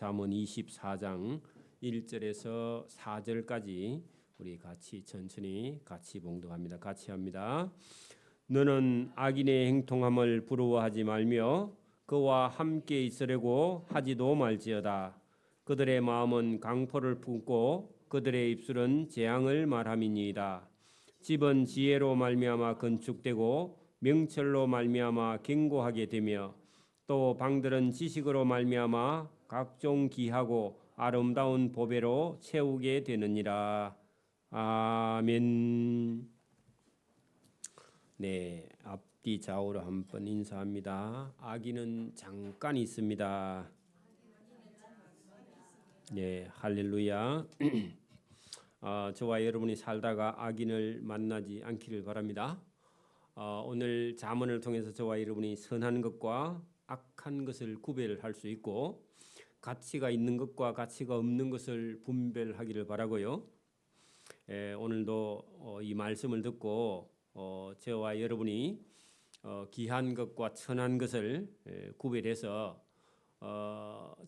잠언 24장 1절에서 4절까지 우리 같이 천천히 같이 봉독합니다. 같이 합니다. 너는 악인의 행통함을 부러워하지 말며 그와 함께 있으려고 하지도 말지어다. 그들의 마음은 강포를 품고 그들의 입술은 재앙을 말함이니이다. 집은 지혜로 말미암아 건축되고 명철로 말미암아 견고하게 되며 또 방들은 지식으로 말미암아 각종 귀하고 아름다운 보배로 채우게 되느니라. 아멘. 네, 앞뒤 좌우로 한번 인사합니다. 악인은 잠깐 있습니다. 네, 할렐루야. 저와 여러분이 살다가 악인을 만나지 않기를 바랍니다. 오늘 잠언을 통해서 저와 여러분이 선한 것과 악한 것을 구별할 수 있고 가치가 있는 것과 가치가 없는 것을 분별하기를 바라고요. 오늘도 이 말씀을 듣고 저와 여러분이 귀한 것과 천한 것을 구별해서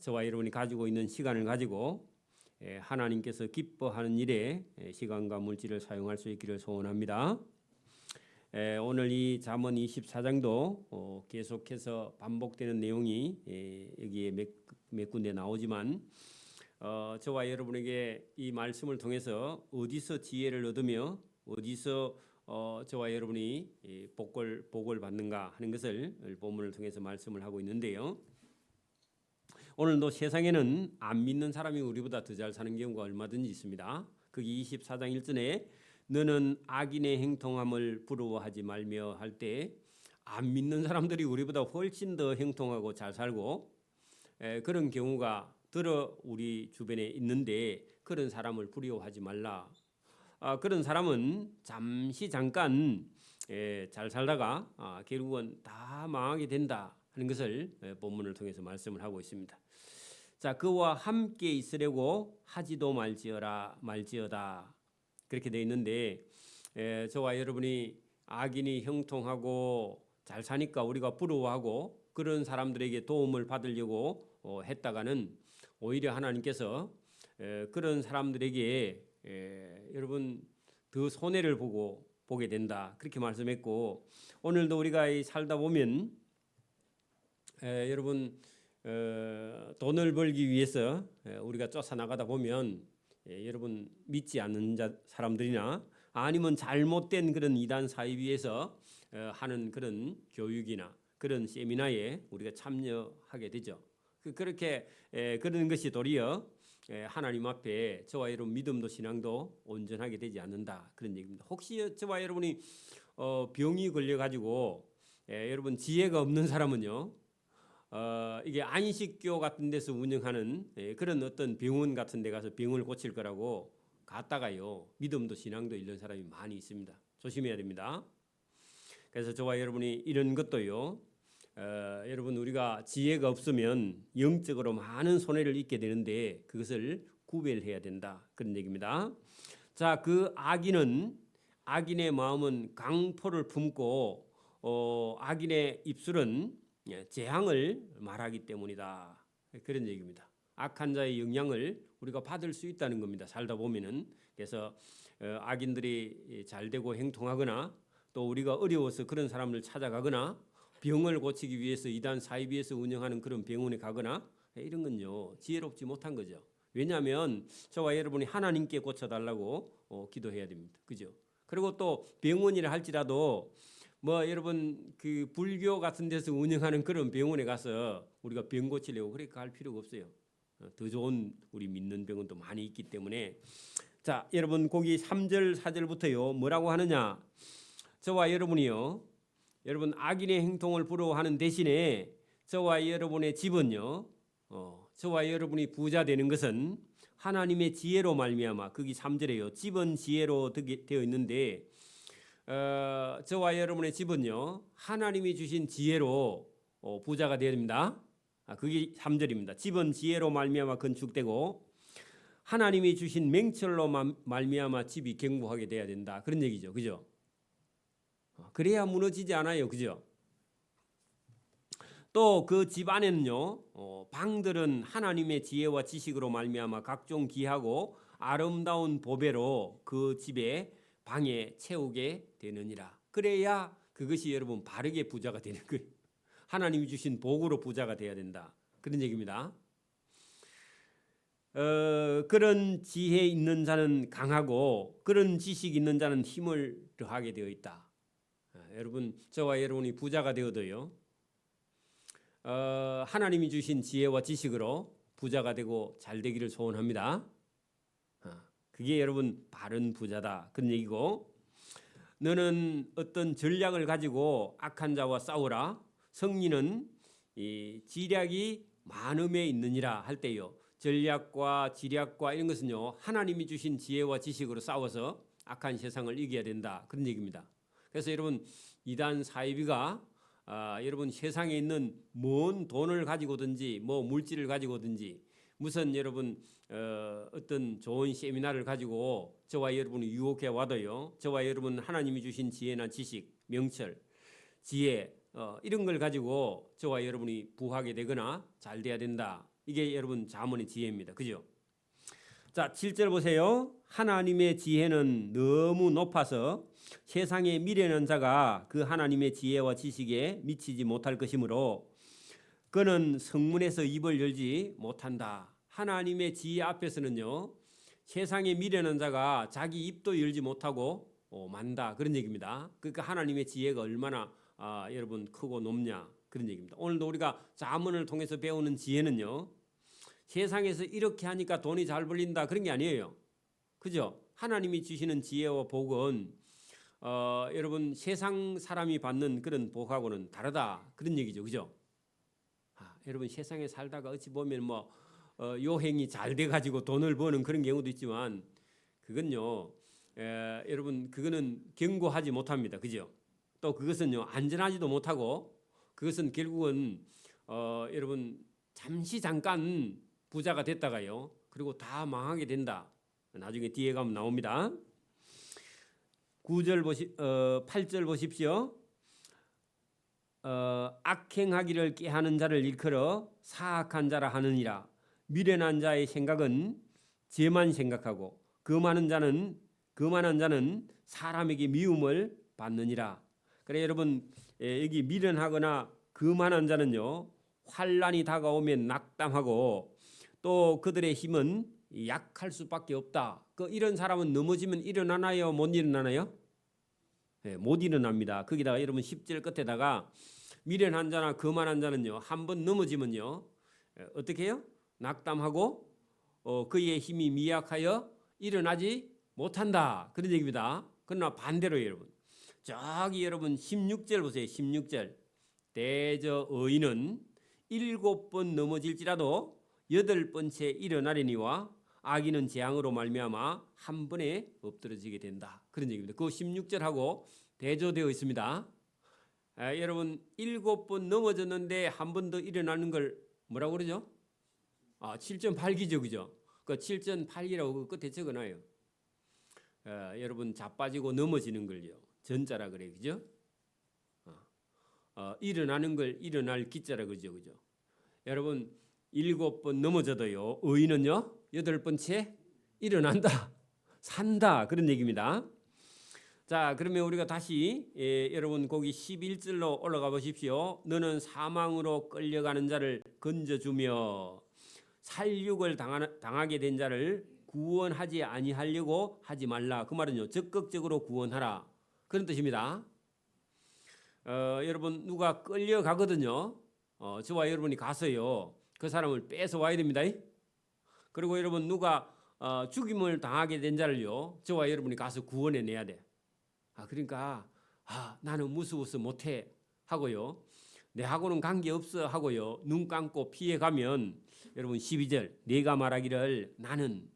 저와 여러분이 가지고 있는 시간을 가지고 하나님께서 기뻐하는 일에 시간과 물질을 사용할 수 있기를 소원합니다. 오늘 이 잠언 24장도 계속해서 반복되는 내용이 여기에 몇 군데 나오지만 저와 여러분에게 이 말씀을 통해서 어디서 지혜를 얻으며 어디서 저와 여러분이 복을 받는가 하는 것을 본문을 통해서 말씀을 하고 있는데요. 오늘도 세상에는 안 믿는 사람이 우리보다 더 잘 사는 경우가 얼마든지 있습니다. 거기 24장 1절에 너는 악인의 행통함을 부러워하지 말며 할 때 안 믿는 사람들이 우리보다 훨씬 더 행통하고 잘 살고 그런 경우가 들어 우리 주변에 있는데 그런 사람을 부러워하지 말라. 그런 사람은 잠깐 잘 살다가 결국은 다 망하게 된다 하는 것을 본문을 통해서 말씀을 하고 있습니다. 자, 그와 함께 있으려고 하지도 말지어다 그렇게 되어 있는데 저와 여러분이 악인이 형통하고 잘 사니까 우리가 부러워하고 그런 사람들에게 도움을 받으려고 했다가는 오히려 하나님께서 그런 사람들에게 여러분 더 손해를 보게 된다 그렇게 말씀했고 오늘도 우리가 살다 보면 여러분 돈을 벌기 위해서 우리가 쫓아나가다 보면 여러분 믿지 않는 사람들이나 아니면 잘못된 그런 이단 사이비에서 하는 그런 교육이나 그런 세미나에 우리가 참여하게 되죠. 그렇게 그런 것이 도리어 하나님 앞에 저와 여러분 믿음도 신앙도 온전하게 되지 않는다 그런 얘기입니다. 혹시 저와 여러분이 병이 걸려가지고 여러분 지혜가 없는 사람은요. 이게 안식교 같은 데서 운영하는 그런 어떤 병원 같은 데 가서 병을 고칠 거라고 갔다가요. 믿음도 신앙도 잃는 사람이 많이 있습니다. 조심해야 됩니다. 그래서 저와 여러분이 이런 것도요. 여러분 우리가 지혜가 없으면 영적으로 많은 손해를 입게 되는데 그것을 구별해야 된다. 그런 얘기입니다. 자, 그 악인의 마음은 강포를 품고 악인의 입술은 재앙을 말하기 때문이다. 그런 얘기입니다. 악한 자의 영향을 우리가 받을 수 있다는 겁니다. 살다 보면은. 그래서 악인들이 잘 되고 행통하거나 또 우리가 어려워서 그런 사람을 찾아가거나 병을 고치기 위해서 이단 사이비에서 운영하는 그런 병원에 가거나 이런 건요. 지혜롭지 못한 거죠. 왜냐하면 저와 여러분이 하나님께 고쳐달라고 기도해야 됩니다. 그죠? 그리고 또 병원이라 할지라도 여러분 그 불교 같은 데서 운영하는 그런 병원에 가서 우리가 병 고치려고 그렇게 갈 필요가 없어요. 더 좋은 우리 믿는 병원도 많이 있기 때문에 자, 여러분 거기 3절 4절부터요. 뭐라고 하느냐? 저와 여러분이요. 여러분 악인의 행동을 부러워하는 대신에 저와 여러분의 집은요. 저와 여러분이 부자 되는 것은 하나님의 지혜로 말미암아 거기 3절에요. 집은 지혜로 되어 있는데 저와 여러분의 집은요. 하나님이 주신 지혜로 부자가 되어야 됩니다. 그게 3절입니다. 집은 지혜로 말미암아 건축되고 하나님이 주신 맹철로 말미암아 집이 견고하게 돼야 된다. 그런 얘기죠. 그죠? 그래야 무너지지 않아요. 그죠? 또 그 집 안에는요, 방들은 하나님의 지혜와 지식으로 말미암아 각종 귀하고 아름다운 보배로 그 집에 방에 채우게 되느니라. 그래야 그것이 여러분 바르게 부자가 되는 거예요. 하나님이 주신 복으로 부자가 돼야 된다. 그런 얘기입니다. 그런 지혜 있는 자는 강하고 그런 지식 있는 자는 힘을 더하게 되어 있다. 여러분, 저와 여러분이 부자가 되어도요, 하나님이 주신 지혜와 지식으로 부자가 되고 잘 되기를 소원합니다. 그게 여러분 바른 부자다, 그런 얘기고, 너는 어떤 전략을 가지고 악한 자와 싸우라. 승리는 이 지략이 많음에 있느니라 할 때요, 전략과 지략과 이런 것은요, 하나님이 주신 지혜와 지식으로 싸워서 악한 세상을 이겨야 된다, 그런 얘기입니다. 그래서 여러분, 이단 사이비가 여러분 세상에 있는 뭔 돈을 가지고든지 뭐 물질을 가지고든지 무슨 여러분 어떤 좋은 세미나를 가지고 저와 여러분이 유혹해 와도요, 저와 여러분 하나님이 주신 지혜나 지식, 명철, 지혜 이런 걸 가지고 저와 여러분이 부하게 되거나 잘 돼야 된다. 이게 여러분 잠언의 지혜입니다. 그죠? 자, 7절 보세요. 하나님의 지혜는 너무 높아서 세상에 미련한 자가 그 하나님의 지혜와 지식에 미치지 못할 것이므로 그는 성문에서 입을 열지 못한다. 하나님의 지혜 앞에서는요, 세상에 미련한 자가 자기 입도 열지 못하고 만다, 그런 얘기입니다. 그러니까 하나님의 지혜가 얼마나 여러분 크고 높냐, 그런 얘기입니다. 오늘도 우리가 잠언을 통해서 배우는 지혜는요, 세상에서 이렇게 하니까 돈이 잘 벌린다, 그런 게 아니에요. 그죠? 하나님이 주시는 지혜와 복은 여러분 세상 사람이 받는 그런 복하고는 다르다, 그런 얘기죠. 그죠? 여러분 세상에 살다가 어찌 보면 요행이 잘 돼가지고 돈을 버는 그런 경우도 있지만 그건요, 여러분 그거는 경고하지 못합니다. 그죠? 또 그것은요 안전하지도 못하고 그것은 결국은 여러분 잠시 잠깐 부자가 됐다가요, 그리고 다 망하게 된다. 나중에 뒤에 가면 나옵니다. 8절 보십시오. 악행하기를 꾀하는 자를 일컬어 사악한 자라 하느니라. 미련한 자의 생각은 죄만 생각하고 거만한 자는 사람에게 미움을 받느니라. 그래 여러분, 여기 미련하거나 거만한 자는요, 환난이 다가오면 낙담하고 또 그들의 힘은 약할 수밖에 없다. 이런 사람은 넘어지면 일어나나요? 못 일어나나요? 네, 못 일어납니다. 거기다가 여러분 10절 끝에다가 미련한 자나 거만한 자는요, 한번 넘어지면요, 어떻게 해요? 낙담하고 그의 힘이 미약하여 일어나지 못한다, 그런 얘기입니다. 그러나 반대로 여러분, 저기 여러분 16절 보세요. 16절. 대저 의인은 7번 넘어질지라도 8번째 일어나려니와 악인은 재앙으로 말미암아 한 번에 엎드러지게 된다, 그런 얘기입니다. 그 16절하고 대조되어 있습니다. 여러분 7번 넘어졌는데 한 번 더 일어나는 걸 뭐라고 그러죠? 7.8기죠. 그죠? 그 7.8기라고 그 끝에 적어놔요. 여러분 자빠지고 넘어지는 걸요, 전자라 그래. 그죠? 일어나는 걸 일어날 기자라 그러죠. 그죠? 여러분 7번 넘어져도요, 의인은요 8번째 일어난다, 산다, 그런 얘기입니다. 자, 그러면 우리가 다시 여러분 거기 11절로 올라가 보십시오. 너는 사망으로 끌려가는 자를 건져주며 살육을 당하게 된 자를 구원하지 아니하려고 하지 말라. 그 말은요, 적극적으로 구원하라, 그런 뜻입니다. 여러분 누가 끌려가거든요, 저와 여러분이 가서요 그 사람을 뺏어 와야 됩니다. 그리고 여러분 누가 죽임을 당하게 된 자를요, 저와 여러분이 가서 구원해내야 돼. 그러니까 나는 무서워서 못해 하고요, 내하고는 관계없어 하고요, 눈 감고 피해가면 여러분 12절, 네가 말하기를 나는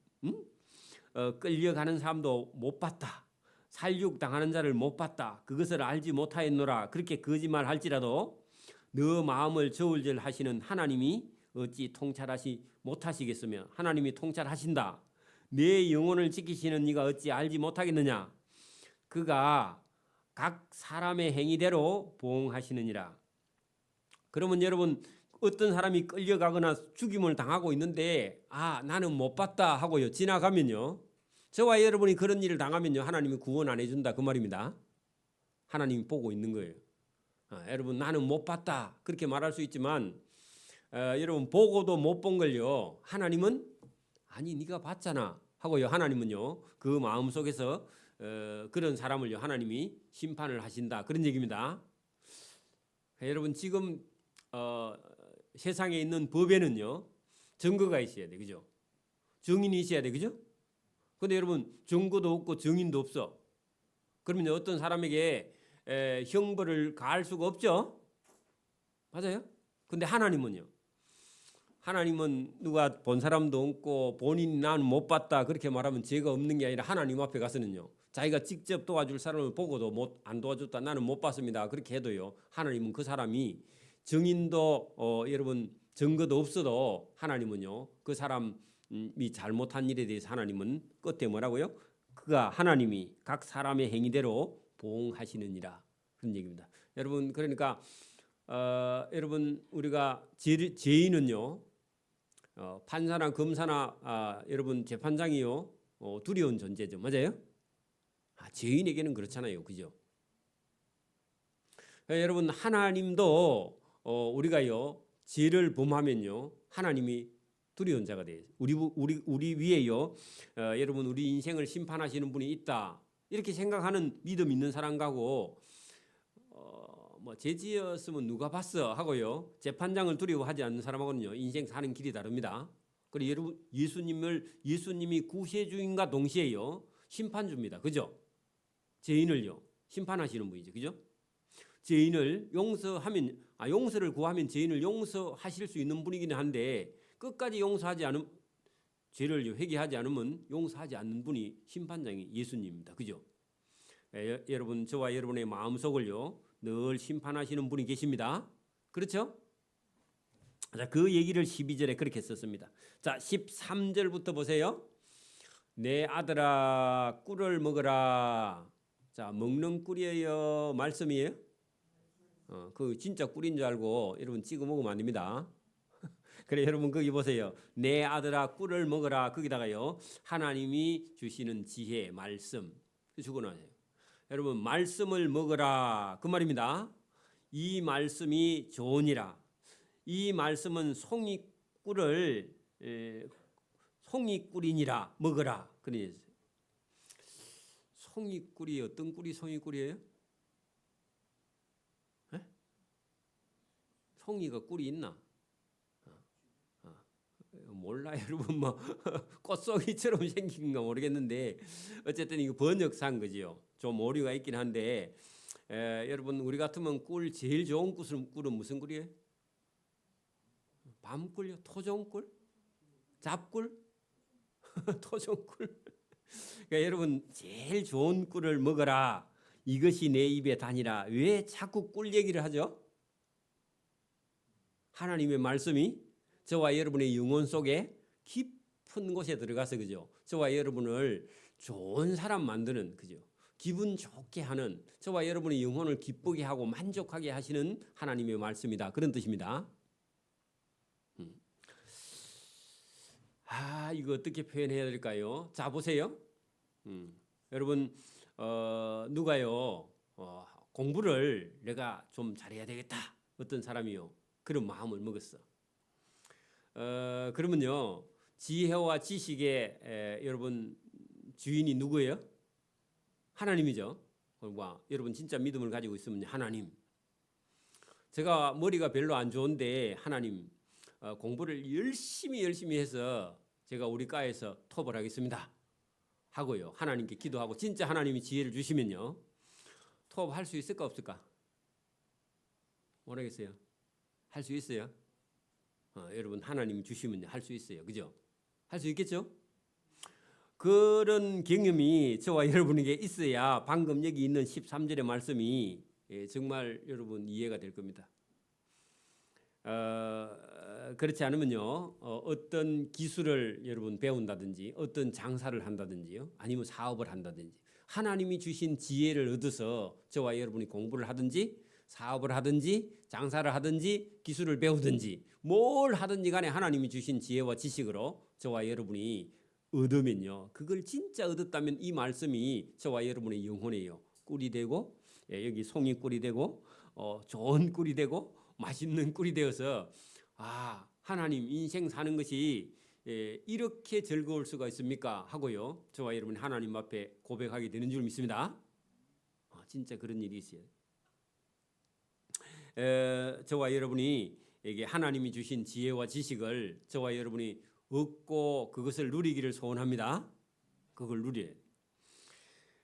끌려가는 사람도 못 봤다, 살육당하는 자를 못 봤다, 그것을 알지 못하였노라, 그렇게 거짓말할지라도 너 마음을 저울질 하시는 하나님이 어찌 통찰하시 못하시겠으며 하나님이 통찰하신다. 내 영혼을 지키시는 네가 어찌 알지 못하겠느냐. 그가 각 사람의 행위대로 보응하시느니라. 그러면 여러분 어떤 사람이 끌려가거나 죽임을 당하고 있는데 나는 못 봤다 하고요 지나가면요, 저와 여러분이 그런 일을 당하면요 하나님이 구원 안 해준다 그 말입니다. 하나님이 보고 있는 거예요. 여러분 나는 못 봤다 그렇게 말할 수 있지만 여러분 보고도 못 본 걸요 하나님은 아니 네가 봤잖아 하고요 하나님은요 그 마음속에서 그런 사람을요 하나님이 심판을 하신다 그런 얘기입니다. 여러분 지금 세상에 있는 법에는요 증거가 있어야 돼, 그죠? 증인이 있어야 돼, 그죠? 근데 여러분 증거도 없고 증인도 없어. 그러면 어떤 사람에게 형벌을 가할 수가 없죠. 맞아요? 근데 하나님은요, 하나님은 누가 본 사람도 없고 본인이 나는 못 봤다 그렇게 말하면 죄가 없는 게 아니라 하나님 앞에 가서는요 자기가 직접 도와줄 사람을 보고도 안 도와줬다 나는 못 봤습니다 그렇게 해도요 하나님은 그 사람이 증인도 여러분 증거도 없어도 하나님은요 그 사람이 잘못한 일에 대해서 하나님은 끝에 뭐라고요? 그가 하나님이 각 사람의 행위대로 보응하시느니라 그런 얘기입니다. 여러분 그러니까 여러분 우리가 죄인은요 판사나 검사나 여러분 재판장이요 두려운 존재죠. 맞아요? 죄인에게는 그렇잖아요. 그죠? 여러분 하나님도 우리가요 죄를 범하면요 하나님이 두려운 자가 돼요. 우리 위에요 여러분 우리 인생을 심판하시는 분이 있다 이렇게 생각하는 믿음 있는 사람하고 죄 지었으면 누가 봤어 하고요 재판장을 두려워하지 않는 사람하고는요 인생 사는 길이 다릅니다. 그리고 여러분 예수님이 구세주인과 동시에요 심판주입니다. 그죠? 죄인을요 심판하시는 분이죠. 그죠? 죄인을 용서를 구하면 죄인을 용서하실 수 있는 분이긴 한데 끝까지 용서하지 않으면 죄를 회개하지 않으면 용서하지 않는 분이 심판장이 예수님입니다. 그죠? 여러분 저와 여러분의 마음속을요 늘 심판하시는 분이 계십니다. 그렇죠? 자, 그 얘기를 12절에 그렇게 썼습니다. 자, 13절부터 보세요. 내 아들아 꿀을 먹어라. 자, 먹는 꿀이에요 말씀이에요? 그 진짜 꿀인 줄 알고 여러분 찍어 먹으면 안 됩니다. 그래 여러분 거기 보세요. 내 아들아 꿀을 먹어라. 거기다가요 하나님이 주시는 지혜 말씀 적어놔요. 여러분 말씀을 먹어라 그 말입니다. 이 말씀이 좋으니라. 이 말씀은 송이꿀이니라 먹어라. 그러니 송이꿀이 어떤 꿀이 송이꿀이에요? 송이가 꿀이 있나? 몰라 여러분 뭐 꽃송이처럼 생긴가 모르겠는데 어쨌든 이거 번역상 거지요. 좀 오류가 있긴 한데 여러분 우리 같으면 꿀 제일 좋은 꿀은 무슨 꿀이에요? 밤꿀요? 토종꿀? 잡꿀? 토종꿀? 그러니까 여러분 제일 좋은 꿀을 먹어라. 이것이 내 입에 다니라. 왜 자꾸 꿀 얘기를 하죠? 하나님의 말씀이 저와 여러분의 영혼 속에 깊은 곳에 들어가서 그죠? 저와 여러분을 좋은 사람 만드는 그죠? 기분 좋게 하는 저와 여러분의 영혼을 기쁘게 하고 만족하게 하시는 하나님의 말씀이다. 그런 뜻입니다. 이거 어떻게 표현해야 될까요? 자 보세요. 여러분 누가요 공부를 내가 좀 잘해야 되겠다. 어떤 사람이요 그런 마음을 먹었어. 그러면요 지혜와 지식의 여러분 주인이 누구예요? 하나님이죠. 여러분 진짜 믿음을 가지고 있으면 하나님. 제가 머리가 별로 안 좋은데 하나님 공부를 열심히 해서 제가 우리 과에서 톱을 하겠습니다 하고요 하나님께 기도하고 진짜 하나님이 지혜를 주시면요 톱 할 수 있을까 없을까? 모르겠어요. 할 수 있어요? 여러분 하나님이 주시면 할 수 있어요. 그죠? 할 수 있겠죠? 그런 경험이 저와 여러분에게 있어야 방금 여기 있는 13절의 말씀이 정말 여러분 이해가 될 겁니다. 그렇지 않으면요 어떤 기술을 여러분 배운다든지 어떤 장사를 한다든지요 아니면 사업을 한다든지 하나님이 주신 지혜를 얻어서 저와 여러분이 공부를 하든지 사업을 하든지 장사를 하든지 기술을 배우든지 뭘 하든지 간에 하나님이 주신 지혜와 지식으로 저와 여러분이 얻으면요, 그걸 진짜 얻었다면 이 말씀이 저와 여러분의 영혼에요 꿀이 되고, 여기 송이 꿀이 되고, 좋은 꿀이 되고 맛있는 꿀이 되어서 하나님 인생 사는 것이 이렇게 즐거울 수가 있습니까 하고요, 저와 여러분 하나님 앞에 고백하게 되는 줄 믿습니다. 진짜 그런 일이 있어요. 저와 여러분이 이게 하나님이 주신 지혜와 지식을 저와 여러분이 얻고 그것을 누리기를 소원합니다. 그걸 누려요.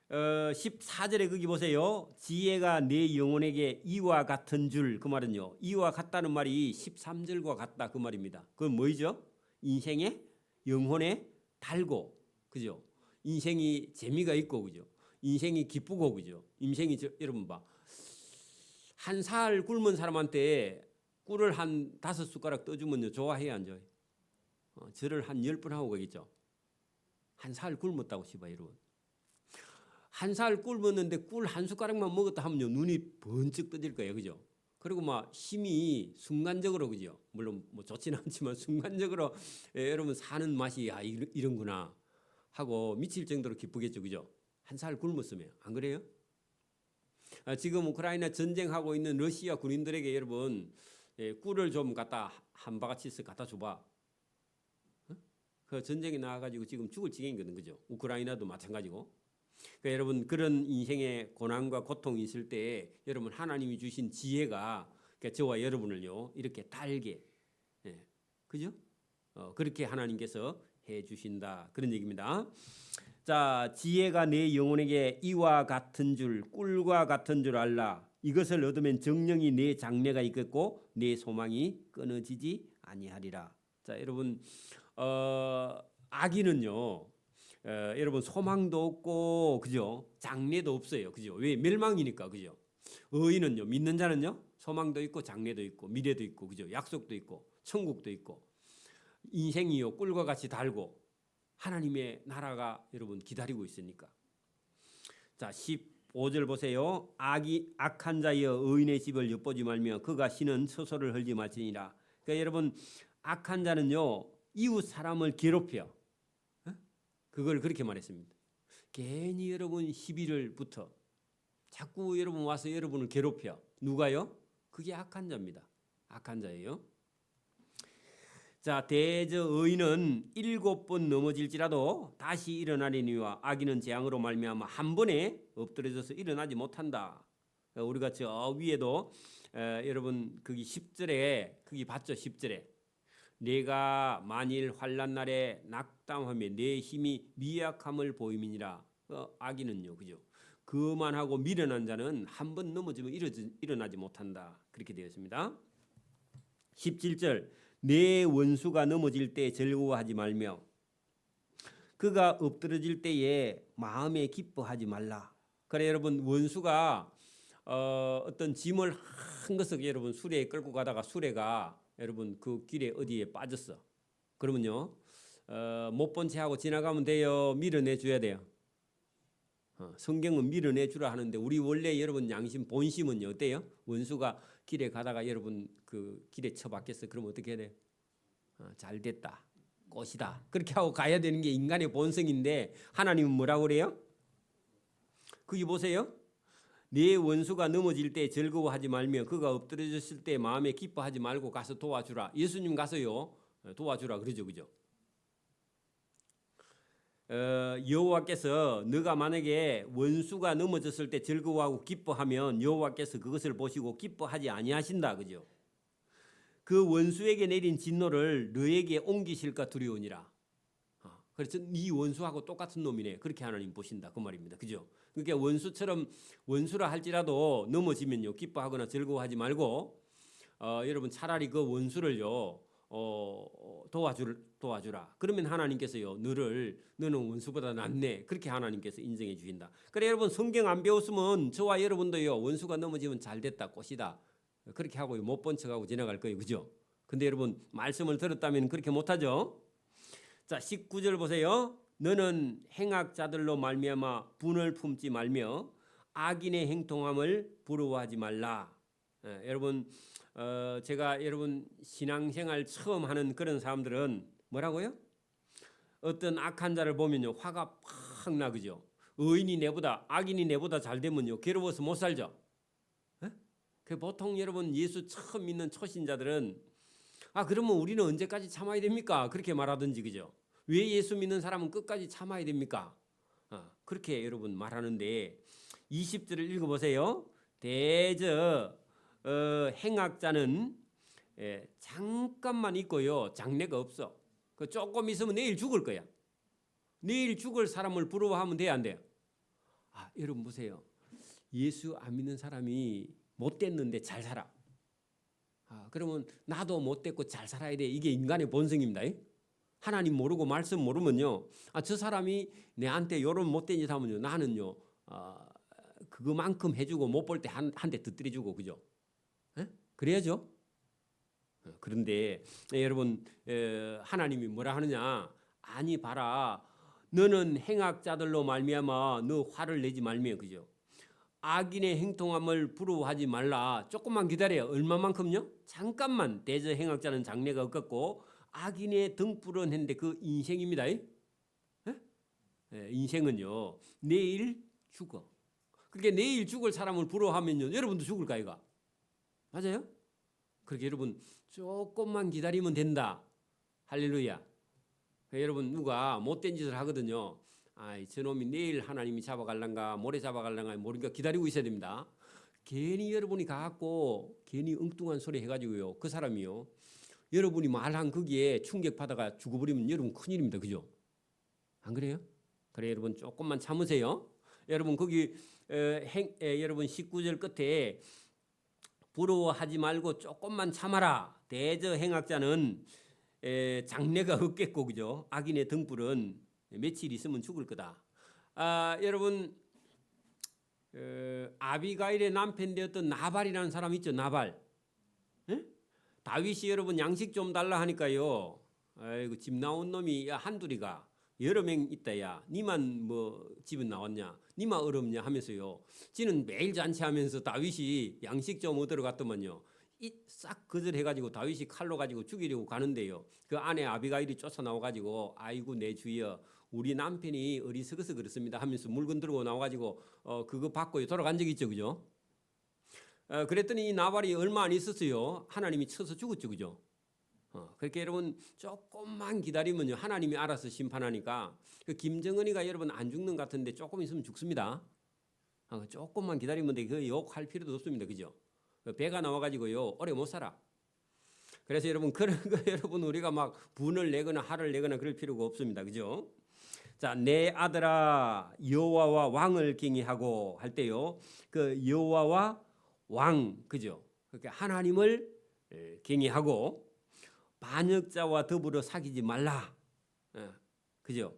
14절에 거기 보세요. 지혜가 내 영혼에게 이와 같은 줄, 그 말은요, 이와 같다는 말이 13절과 같다 그 말입니다. 그건 뭐죠? 인생의 영혼에 달고, 그죠? 인생이 재미가 있고, 그죠? 인생이 기쁘고, 그죠? 인생이 여러분 봐, 한 살 굶은 사람한테 꿀을 한 5숟가락 떠주면요, 좋아해야 안 좋아해? 절을 한 10번 하고 가겠죠. 한 살 굶었다고 싶어 여러분. 한 살 굶었는데 꿀 한 숟가락만 먹었다 하면요, 눈이 번쩍 떠질 거예요, 그죠? 그리고 막 힘이 순간적으로, 그죠? 물론 뭐 좋지는 않지만 순간적으로 여러분 사는 맛이 이런구나 하고 미칠 정도로 기쁘겠죠, 그죠? 한 살 굶었으면 안 그래요? 지금 우크라이나 전쟁하고 있는 러시아 군인들에게 여러분 꿀을 좀 갖다 한 바가지씩 갖다 줘봐. 그 전쟁에 나와가지고 지금 죽을 지경이거든, 그죠? 우크라이나도 마찬가지고. 그러니까 여러분 그런 인생의 고난과 고통이 있을 때 여러분 하나님이 주신 지혜가 그러니까 저와 여러분을요 이렇게 달게, 그죠? 그렇게 하나님께서 해 주신다 그런 얘기입니다. 자, 지혜가 내 영혼에게 이와 같은 줄, 꿀과 같은 줄 알라. 이것을 얻으면 정령이 내 장래가 있겠고 내 소망이 끊어지지 아니하리라. 자, 여러분 악인은요, 여러분 소망도 없고, 그죠? 장래도 없어요, 그죠? 왜? 멸망이니까, 그죠? 의인은요, 믿는 자는요, 소망도 있고 장래도 있고 미래도 있고, 그죠? 약속도 있고 천국도 있고 인생이요 꿀과 같이 달고 하나님의 나라가 여러분 기다리고 있으니까. 자, 15절 보세요. 악한 자여 의인의 집을 엿보지 말며 그가 쉬는 처소를 헐지 말지니라. 그러니까 여러분 악한 자는요 이웃 사람을 괴롭혀. 그걸 그렇게 말했습니다. 괜히 여러분 시비를 붙어 자꾸 여러분 와서 여러분을 괴롭혀. 누가요? 그게 악한 자입니다. 악한 자예요. 자, 대저 의인은 7번 넘어질지라도 다시 일어나리니와 악인은 재앙으로 말미암아 한 번에 엎드려져서 일어나지 못한다. 우리가 저 위에도 여러분 거기 10절에 거기 봤죠? 10절에 내가 만일 환난 날에 낙담하며 내 힘이 미약함을 보임이니라. 악인은요, 그죠? 그만 하고 미련한 자는 한 번 넘어지면 일어나지 못한다. 그렇게 되어 있습니다. 17절 내 원수가 넘어질 때 즐거워하지 말며 그가 엎드러질 때에 마음에 기뻐하지 말라. 그래 여러분 원수가 어떤 짐을 한 것을 여러분 수레에 끌고 가다가 수레가 여러분 그 길에 어디에 빠졌어. 그러면요 못 본 채 하고 지나가면 돼요? 밀어내 줘야 돼요? 성경은 밀어내 주라 하는데 우리 원래 여러분 양심 본심은요 어때요? 원수가 길에 가다가 여러분 그 길에 처박혔어. 그러면 어떻게 해야 돼요? 잘 됐다. 꽃이다. 그렇게 하고 가야 되는 게 인간의 본성인데 하나님은 뭐라고 그래요? 거기 보세요. 네 원수가 넘어질 때 즐거워하지 말며 그가 엎드려졌을 때 마음에 기뻐하지 말고 가서 도와주라. 예수님 가서요 도와주라 그러죠, 그죠? 여호와께서 너가 만약에 원수가 넘어졌을 때 즐거워하고 기뻐하면 여호와께서 그것을 보시고 기뻐하지 아니하신다, 그죠? 그 원수에게 내린 진노를 너에게 옮기실까 두려우니라. 그래서 네 원수하고 똑같은 놈이네. 그렇게 하나님 보신다 그 말입니다, 그죠? 그러니까 원수처럼 원수라 할지라도 넘어지면요 기뻐하거나 즐거워하지 말고 여러분 차라리 그 원수를요 도와주라. 그러면 하나님께서요 너는 원수보다 낫네. 그렇게 하나님께서 인정해 주신다. 그래 여러분 성경 안 배웠으면 저와 여러분도요 원수가 넘어지면 잘 됐다 꽃이다 그렇게 하고 못 본 척하고 지나갈 거예요, 그죠? 근데 여러분 말씀을 들었다면 그렇게 못하죠. 자 19절 보세요. 너는 행악자들로 말미암아 분을 품지 말며 악인의 행통함을 부러워하지 말라. 여러분 제가 여러분 신앙생활 처음 하는 그런 사람들은 뭐라고요? 어떤 악한 자를 보면요 화가 팍 나 그죠? 의인이 내보다 악인이 내보다 잘 되면요 괴로워서 못 살죠. 그 보통 여러분 예수 처음 믿는 초신자들은 그러면 우리는 언제까지 참아야 됩니까? 그렇게 말하든지 그죠? 왜 예수 믿는 사람은 끝까지 참아야 됩니까? 그렇게 여러분 말하는데 20절을 읽어보세요. 대저 행악자는 잠깐만 있고요 장래가 없어. 그 조금 있으면 내일 죽을 거야. 내일 죽을 사람을 부러워하면 돼야 안 돼요? 여러분 보세요. 예수 안 믿는 사람이 못 됐는데 잘 살아. 그러면 나도 못 됐고 잘 살아야 돼. 이게 인간의 본성입니다. 하나님 모르고 말씀 모르면요. 저 사람이 내한테 요런 못된 짓 하면요. 나는요. 그거만큼 해주고 못 볼 때 한 대 터뜨려주고 그죠? 그래야죠. 그런데 여러분 하나님이 뭐라 하느냐? 아니 봐라. 너는 행악자들로 말미암아 너 화를 내지 말며 그죠? 악인의 행통함을 부러워하지 말라. 조금만 기다려. 얼마만큼요? 잠깐만. 대저 행악자는 장래가 없겠고 악인의 등불은 했는데 그 인생입니다. 인생은요. 내일 죽어. 그렇게 내일 죽을 사람을 부러워하면요. 여러분도 죽을까 이거? 맞아요? 그렇게 여러분 조금만 기다리면 된다. 할렐루야. 여러분 누가 못된 짓을 하거든요. 저놈이 내일 하나님이 잡아갈란가 모레 잡아갈란가 모르니까 기다리고 있어야 됩니다. 괜히 여러분이 가갖고 괜히 엉뚱한 소리 해가지고요. 그 사람이요. 여러분이 말한 거기에 충격받아가 죽어버리면 여러분 큰일입니다. 그죠? 안 그래요? 그래 여러분 조금만 참으세요. 여러분 거기 여러분 19절 끝에 부러워하지 말고 조금만 참아라. 대저 행악자는 장래가 없겠고 그죠? 악인의 등불은 며칠 있으면 죽을 거다. 여러분 아비가일의 남편 되었던 나발이라는 사람 있죠? 나발. 다윗이 여러분 양식 좀 달라 하니까요. 아이고 집 나온 놈이 한둘이가 여러 명 있다야. 니만 뭐 집은 나왔냐? 니만 어렵냐 하면서요. 지는 매일 잔치하면서 다윗이 양식 좀 얻으러 갔더만요. 싹 거절해가지고 다윗이 칼로 가지고 죽이려고 가는데요. 그 아내 아비가일이 쫓아 나와가지고 아이고 내 주여 우리 남편이 어리석어서 그렇습니다 하면서 물건 들고 나와가지고 그거 받고 돌아간 적이 있죠, 그죠? 그랬더니 이 나발이 얼마 안 있었어요. 하나님이 쳐서 죽었죠, 그죠? 그렇게 여러분 조금만 기다리면요 하나님이 알아서 심판하니까 그 김정은이가 여러분 안 죽는 것 같은데 조금 있으면 죽습니다. 조금만 기다리면 돼. 그 욕할 필요도 없습니다, 그죠? 배가 나와가지고요 오래 못 살아. 그래서 여러분 그런 거 여러분 우리가 막 분을 내거나 화를 내거나 그럴 필요가 없습니다, 그죠? 자, 내 아들아 여호와와 왕을 경외하고 할 때요 그 여호와와 왕 그죠? 그렇게 하나님을 경외하고 반역자와 더불어 사귀지 말라. 그죠?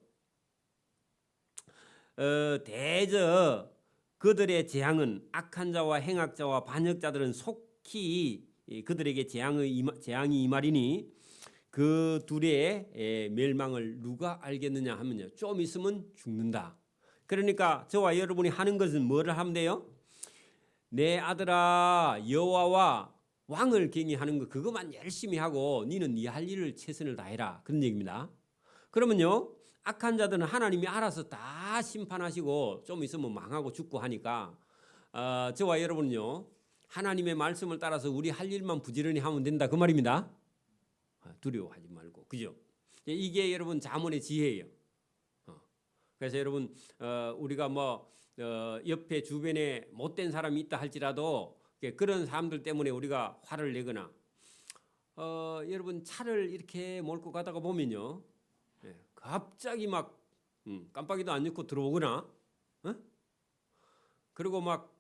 대저 그들의 재앙은 악한 자와 행악자와 반역자들은 속히 그들에게 재앙이 임하리니 그 둘의 멸망을 누가 알겠느냐 하면요. 좀 있으면 죽는다. 그러니까 저와 여러분이 하는 것은 뭐를 하면 돼요? 내 아들아 여호와와 왕을 경외하는 거 그것만 열심히 하고 너는 네 할 일을 최선을 다해라. 그런 얘기입니다. 그러면요. 악한 자들은 하나님이 알아서 다 심판하시고 좀 있으면 망하고 죽고 하니까 저와 여러분은요. 하나님의 말씀을 따라서 우리 할 일만 부지런히 하면 된다. 그 말입니다. 두려워하지 말고. 그죠? 이게 여러분 자문의 지혜예요. 그래서 여러분 우리가 뭐 옆에 주변에 못된 사람이 있다 할지라도 그런 사람들 때문에 우리가 화를 내거나 여러분 차를 이렇게 몰고 가다가 보면요. 갑자기 막 깜빡이도 안 넣고 들어오거나 그리고 막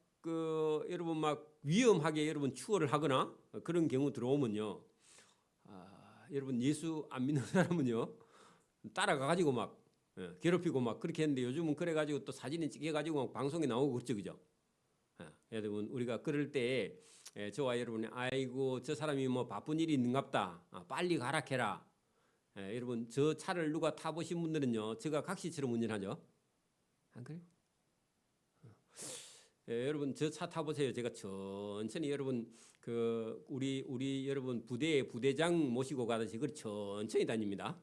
여러분 막 위험하게 여러분 추월을 하거나 그런 경우 들어오면요. 여러분 예수 안 믿는 사람은요. 따라가 가지고 막 괴롭히고 막 그렇게 했는데 요즘은 그래 가지고 또 사진에 찍혀 가지고 방송에 나오고 그렇죠. 그죠? 여러분 우리가 그럴 때 저와 여러분이 아이고 저 사람이 뭐 바쁜 일이 있는갑다. 빨리 가라 캐라. 여러분 저 차를 누가 타보신 분들은요. 제가 각시처럼 운전하죠. 안 그래요? 여러분 저 차 타보세요. 제가 천천히 여러분 우리 여러분 부대에 부대장 모시고 가듯이 그 천천히 다닙니다.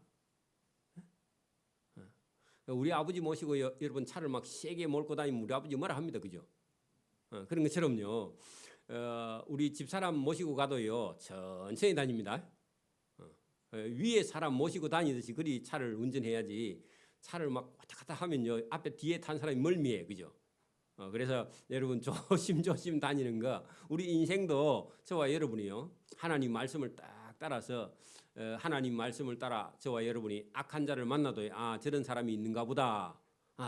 우리 아버지 모시고 여러분 차를 막 세게 몰고 다니면 우리 아버지 뭐라 합니다, 그죠? 그런 것처럼요. 우리 집사람 모시고 가도요 천천히 다닙니다. 위에 사람 모시고 다니듯이 그리 차를 운전해야지. 차를 막 왔다 갔다 하면요 앞에 뒤에 탄 사람이 멀미해, 그죠? 그래서 여러분 조심조심 다니는 거, 우리 인생도 저와 여러분이요 하나님 말씀을 딱 따라서 하나님 말씀을 따라 저와 여러분이 악한 자를 만나도 저런 사람이 있는가 보다,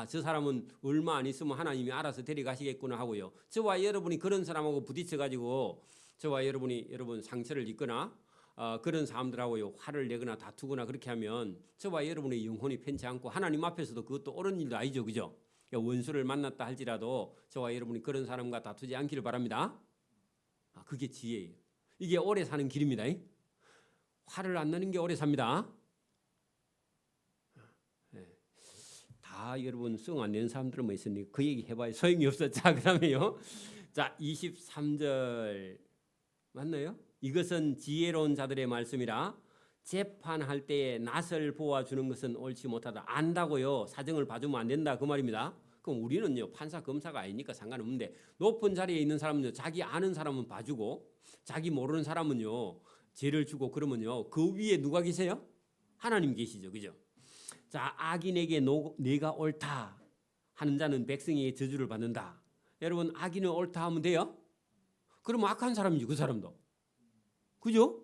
저 사람은 얼마 안 있으면 하나님이 알아서 데려가시겠구나 하고요, 저와 여러분이 그런 사람하고 부딪혀 가지고 저와 여러분이 상처를 입거나 그런 사람들하고요 화를 내거나 다투거나 그렇게 하면 저와 여러분의 영혼이 편치 않고 하나님 앞에서도 그것도 옳은 일도 아니죠, 그죠? 원수를 만났다 할지라도 저와 여러분이 그런 사람과 다투지 않기를 바랍니다. 그게 지혜예요. 이게 오래 사는 길입니다. 화를 안 내는 게 오래 삽니다. 다 여러분 성 안 내는 사람들은 뭐 있으니 그 얘기 해봐야 소용이 없어. 자, 그다음에요. 자, 23절 맞나요? 이것은 지혜로운 자들의 말씀이라 재판할 때에 낯을 보아주는 것은 옳지 못하다. 안다고요 사정을 봐주면 안 된다 그 말입니다. 그럼 우리는요 판사 검사가 아니니까 상관없는데, 높은 자리에 있는 사람은요 자기 아는 사람은 봐주고 자기 모르는 사람은요 죄를 주고 그러면요 그 위에 누가 계세요? 하나님 계시죠, 그죠? 자, 악인에게 내가 옳다 하는 자는 백성에게 저주를 받는다. 여러분, 악인은 옳다 하면 돼요? 그러면 악한 사람이지 그 사람도, 그죠?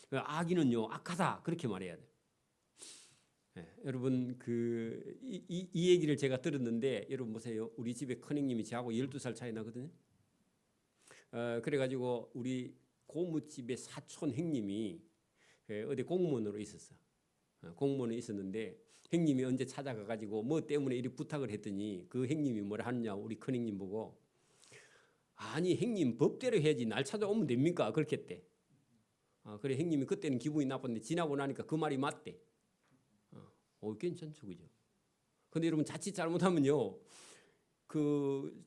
악인은요 악하다 그렇게 말해야 돼. 여러분 이 얘기를 제가 들었는데, 여러분 보세요. 우리 집에 큰형님이 저하고 12살 차이 나거든요. 그래가지고 우리 고무집의 사촌 형님이 어디 공무원으로 있었어. 공무원에 있었는데 형님이 언제 찾아가가지고 뭐 때문에 이리 부탁을 했더니 그 형님이 뭐라 하느냐, 우리 큰형님 보고 아니 형님 법대로 해야지 날 찾아오면 됩니까? 그렇게 했대. 그래 형님이 그때는 기분이 나빴는데 지나고 나니까 그 말이 맞대. 괜찮죠, 그죠? 근데 여러분 자칫 잘못하면요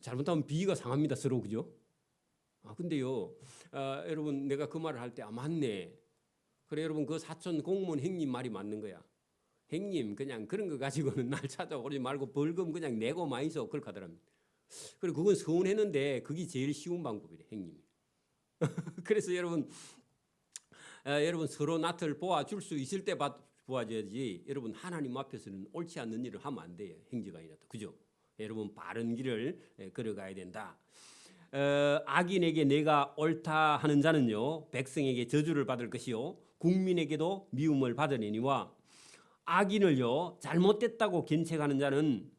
잘못하면 비위가 상합니다 서로, 그죠? 근데요 여러분 내가 그 말을 할 때 맞네. 그래 여러분 그 사촌 공무원 형님 말이 맞는 거야. 형님 그냥 그런 거 가지고는 날 찾아오지 말고 벌금 그냥 내고 마이소 그렇게 하더랍니다. 그리고 그건 서운했는데 그게 제일 쉬운 방법이래 형님이. 그래서 여러분 서로 낯을 보아줄 수 있을 때 보아줘야지. 여러분 하나님 앞에서는 옳지 않는 일을 하면 안 돼요. 형제가 아니라도, 그죠? 여러분 바른 길을 걸어가야 된다. 악인에게 내가 옳다 하는 자는요 백성에게 저주를 받을 것이요 국민에게도 미움을 받으려니와, 악인을요 잘못됐다고 견책하는 자는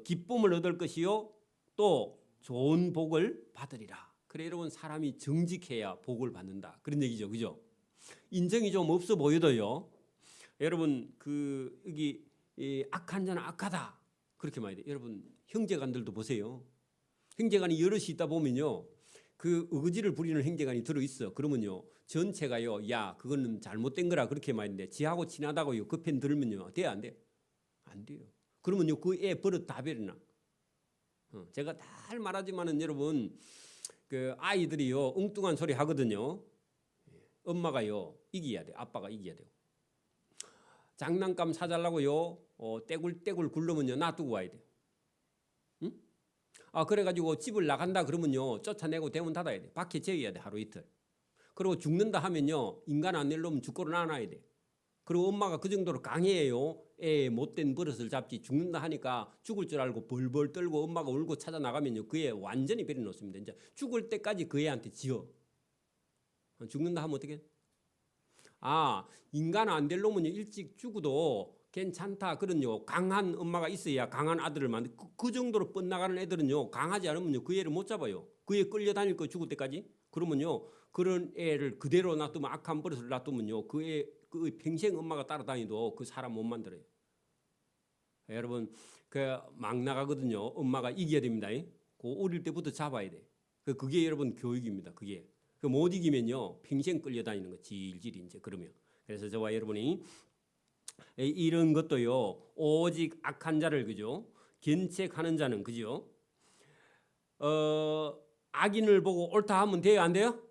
기쁨을 얻을 것이요 또 좋은 복을 받으리라. 그래 여러분 사람이 정직해야 복을 받는다 그런 얘기죠, 그죠? 인정이 좀 없어 보여도요 여러분 여기 악한 자는 악하다 그렇게 말해야 돼요. 여러분 형제간들도 보세요. 형제간이 여럿이 있다 보면요 그 의지를 부리는 형제간이 들어있어. 그러면요 전체가요 야 그거는 잘못된 거라 그렇게 말인데 지하고 친하다고요 그 편 들으면요 돼요 안 돼요? 안 돼요. 그러면요 그 애 버릇 다 버리나. 제가 잘 말하지만은 여러분 그 아이들이요 엉뚱한 소리 하거든요. 엄마가요 이겨야 돼. 아빠가 이겨야 돼요. 장난감 사달라고요 떼굴떼굴 굴르면요 놔두고 와야 돼요. 응? 그래가지고 집을 나간다 그러면요 쫓아내고 대문 닫아야 돼. 밖에 재워야 돼 하루 이틀. 그리고 죽는다 하면요 인간 안 내려면 죽고를 놔놔야 돼. 그리고 엄마가 그 정도로 강해요. 애 못된 버릇을 잡지. 죽는다 하니까 죽을 줄 알고 벌벌 떨고 엄마가 울고 찾아 나가면요 그 애 완전히 버려놓습니다. 이제 죽을 때까지 그 애한테 지어. 죽는다 하면 어떻게? 인간 안 될 놈은 일찍 죽어도 괜찮다. 그런요 강한 엄마가 있어야 강한 아들을 만들. 그 정도로 뻗나가는 애들은요 강하지 않으면요 그 애를 못 잡아요. 그 애 끌려다닐 거 죽을 때까지. 그러면요 그런 애를 그대로 놔두면, 악한 버릇을 놔두면요 그 애 그 평생 엄마가 따라다니도 그 사람 못 만들어요. 여러분 막 나가거든요. 엄마가 이겨야 됩니다. 그 어릴 때부터 잡아야 돼. 그게 여러분 교육입니다. 그게 못 이기면요 평생 끌려다니는 거 질질이 이제 그러면. 그래서 저와 여러분이 이런 것도요 오직 악한 자를, 그죠? 견책하는 자는, 그죠? 악인을 보고 옳다 하면 돼요, 안 돼요?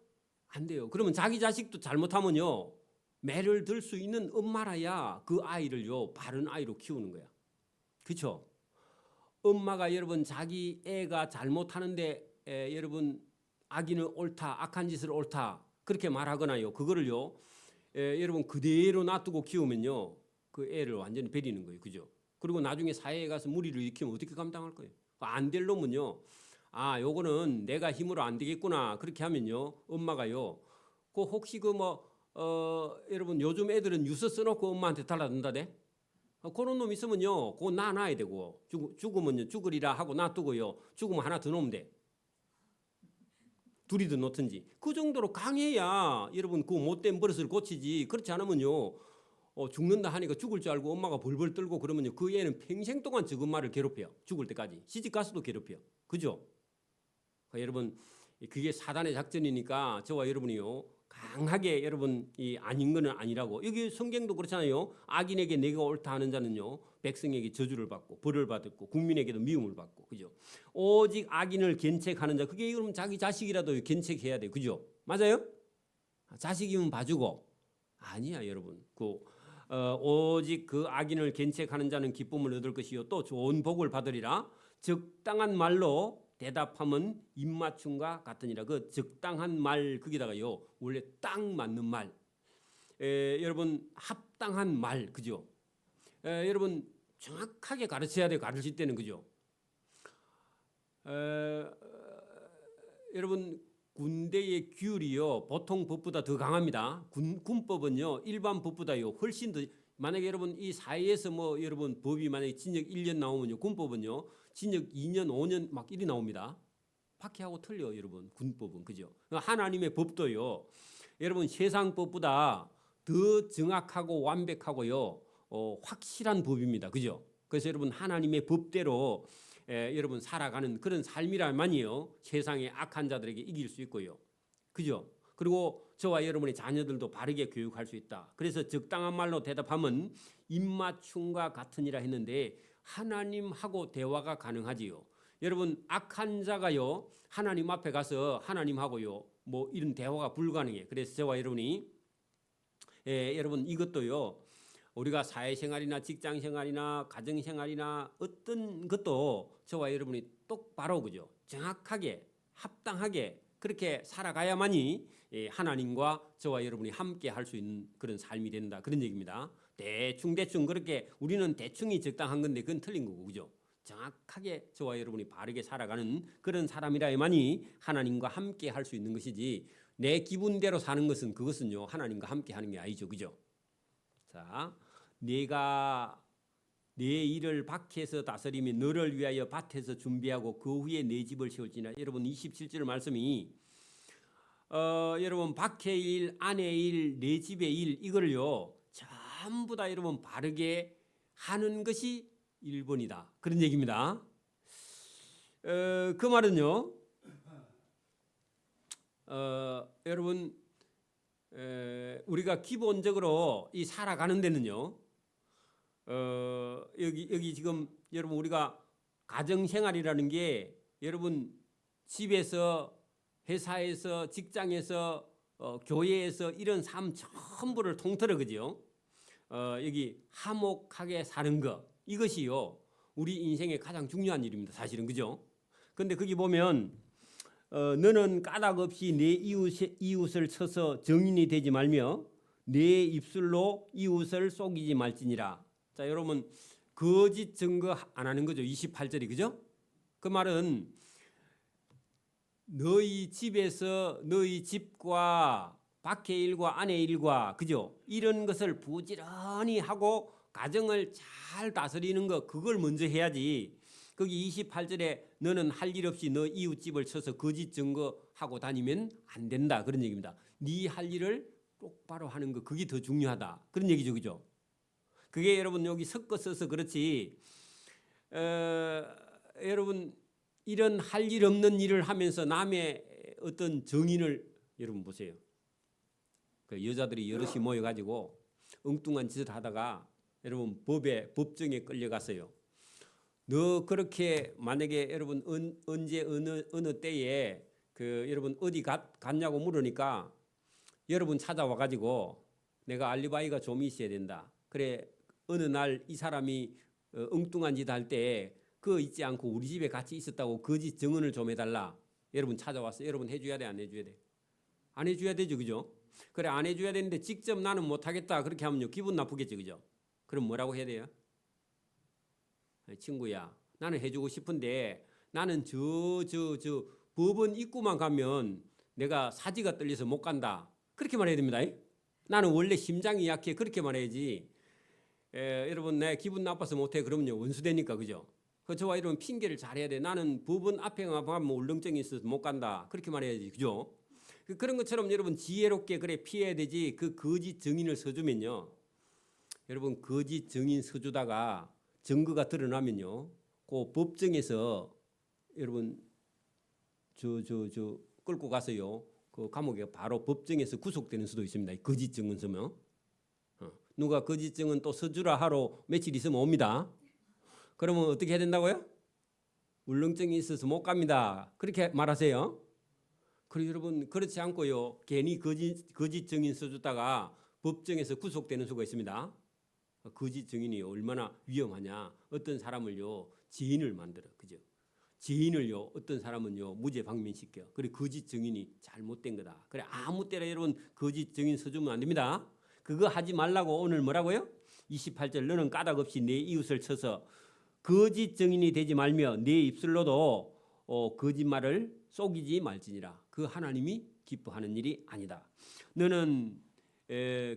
안 돼요. 그러면 자기 자식도 잘못하면요, 매를 들 수 있는 엄마라야 그 아이를요 바른 아이로 키우는 거야. 그렇죠? 엄마가 여러분 자기 애가 잘못하는데 여러분 악인은 옳다, 악한 짓을 옳다 그렇게 말하거나요, 그거를요 여러분 그대로 놔두고 키우면요 그 애를 완전히 버리는 거예요. 그죠? 그리고 나중에 사회에 가서 무리를 일으키면 어떻게 감당할 거예요? 안 될 놈은요, 아 요거는 내가 힘으로 안 되겠구나 그렇게 하면요 엄마가요 그 혹시 그 뭐 여러분 요즘 애들은 유서 써놓고 엄마한테 달라든다대. 그런 놈 있으면요 그거 놔야 되고, 죽으면요 죽으리라 하고 놔두고요, 죽으면 하나 더 놓으면 돼. 둘이 더 놓든지. 그 정도로 강해야 여러분 그 못된 버릇을 고치지. 그렇지 않으면요 죽는다 하니까 죽을 줄 알고 엄마가 벌벌 떨고 그러면요 그 애는 평생 동안 저 엄마를 괴롭혀요. 죽을 때까지. 시집 가서도 괴롭혀요. 그죠? 그러니까 여러분 그게 사단의 작전이니까 저와 여러분이요 강하게 여러분 이 아닌 거는 아니라고. 여기 성경도 그렇잖아요. 악인에게 내가 옳다 하는 자는요 백성에게 저주를 받고 벌을 받고 국민에게도 미움을 받고. 그죠? 오직 악인을 견책하는 자, 그게 그럼 자기 자식이라도 견책해야 돼. 그죠? 맞아요? 자식이면 봐주고. 아니야 여러분. 오직 그 악인을 견책하는 자는 기쁨을 얻을 것이요 또 좋은 복을 받으리라. 적당한 말로 대답하면 입맞춤과 같으니라. 그 적당한 말 거기다가요 원래 딱 맞는 말, 여러분 합당한 말, 그죠? 여러분 정확하게 가르쳐야 돼요. 가르칠 때는. 그죠? 여러분 군대의 규율이요 보통 법보다 더 강합니다. 군법은요 일반 법보다요 훨씬 더. 만약에 여러분 이 사회에서 뭐 여러분 법이 만약에 징역 1년 나오면요 군법은요 징역 2년 5년 막 이리 나옵니다. 박해하고 틀려 여러분 군법은. 그죠? 하나님의 법도요 여러분 세상 법보다 더 정확하고 완벽하고요 확실한 법입니다. 그죠? 그래서 여러분 하나님의 법대로 여러분 살아가는 그런 삶이라만이요 세상의 악한 자들에게 이길 수 있고요. 그죠? 그리고 저와 여러분의 자녀들도 바르게 교육할 수 있다. 그래서 적당한 말로 대답하면 입맞춤과 같으니라 했는데 하나님하고 대화가 가능하지요. 여러분 악한 자가요 하나님 앞에 가서 하나님하고요 뭐 이런 대화가 불가능해. 그래서 저와 여러분이 여러분 이것도요 우리가 사회생활이나 직장생활이나 가정생활이나 어떤 것도 저와 여러분이 똑바로 그죠 정확하게 합당하게 그렇게 살아가야만이 하나님과 저와 여러분이 함께 할 수 있는 그런 삶이 된다 그런 얘기입니다. 대충 그렇게 우리는 대충이 적당한 건데 그건 틀린 거고. 그죠? 정확하게 저와 여러분이 바르게 살아가는 그런 사람이라야만이 하나님과 함께 할 수 있는 것이지 내 기분대로 사는 것은 그것은요 하나님과 함께 하는 게 아니죠. 그죠? 자, 내가 내 일을 밖에서 다스리며 너를 위하여 밭에서 준비하고 그 후에 내 집을 세울지나. 여러분 27절 말씀이 여러분 밖의 일, 안의 일, 내 집의 일 이거를요 전부 다 여러분 바르게 하는 것이 1번이다 그런 얘기입니다. 그 말은요 여러분 우리가 기본적으로 이 살아가는 데는요 여기 지금 여러분 우리가 가정생활이라는 게 여러분 집에서 회사에서 직장에서 교회에서 이런 삶 전부를 통틀어. 그죠? 여기 화목하게 사는 것 이것이요 우리 인생의 가장 중요한 일입니다. 사실은. 그죠? 근데 거기 보면 너는 까닭 없이 내 이웃을 쳐서 정인이 되지 말며 내 입술로 이웃을 속이지 말지니라. 자 여러분 거짓 증거 안 하는 거죠. 28절이. 그죠? 그 말은 너희 집에서 너희 집과 밖의 일과 안의 일과 그죠? 이런 것을 부지런히 하고 가정을 잘 다스리는 것 그걸 먼저 해야지. 거기 28절에 너는 할 일 없이 너 이웃집을 쳐서 거짓 증거하고 다니면 안 된다 그런 얘기입니다. 네 할 일을 똑바로 하는 거 그게 더 중요하다 그런 얘기죠. 그죠? 그게 여러분 여기 섞어 써서 그렇지 여러분 이런 할 일 없는 일을 하면서 남의 어떤 정인을 여러분 보세요. 그 여자들이 여럿이 모여가지고 엉뚱한 짓을 하다가 여러분 법정에 끌려갔어요. 너 그렇게 만약에 여러분 언제 어느 때에 여러분 어디 갔냐고 물으니까 여러분 찾아와 가지고 내가 알리바이가 좀 있어야 된다. 그래 어느 날 이 사람이 엉뚱한 짓 할 때 그 있지 않고 우리 집에 같이 있었다고 거짓 증언을 좀 해달라. 여러분 찾아왔어. 여러분 해줘야 돼, 안 해줘야 돼? 안 해줘야 되죠, 그죠? 그래 안 해줘야 되는데 직접 나는 못하겠다 그렇게 하면요 기분 나쁘겠죠, 그죠? 그럼 뭐라고 해야 돼요? 친구야, 나는 해주고 싶은데 나는 저 법원 입구만 가면 내가 사지가 떨려서 못 간다. 그렇게 말해야 됩니다. 나는 원래 심장이 약해. 그렇게 말해야지. 여러분 내 기분 나빠서 못해. 그러면요 원수되니까, 그죠? 저와 여러분 핑계를 잘해야 돼. 나는 법원 앞에 가면 울렁증이 있어서 못 간다. 그렇게 말해야지, 그죠? 그런 것처럼 여러분 지혜롭게 그래 피해야 되지. 그 거짓 증인을 서주면요, 여러분 거짓 증인 서주다가 증거가 드러나면요, 그 법정에서 여러분 저 끌고 가서요 그 감옥에 바로 법정에서 구속되는 수도 있습니다. 거짓 증언 서면 누가 거짓 증언 또 서주라 하러 며칠 있으면 옵니다. 그러면 어떻게 해야 된다고요? 울렁증이 있어서 못 갑니다. 그렇게 말하세요. 그리고 여러분 그렇지 않고요 괜히 거짓 증인 써줬다가 법정에서 구속되는 수가 있습니다. 거짓 증인이 얼마나 위험하냐. 어떤 사람을요 지인을 만들어, 그죠? 지인을요 어떤 사람은요 무죄 방면시켜. 그래 거짓 증인이 잘못된 거다. 그래 아무 때나 여러분 거짓 증인 써주면 안 됩니다. 그거 하지 말라고 오늘 뭐라고요? 28절 너는 까닭 없이 내 이웃을 쳐서 거짓 증인이 되지 말며 내 입술로도 거짓말을 속이지 말지니라. 그 하나님이 기뻐하는 일이 아니다. 너는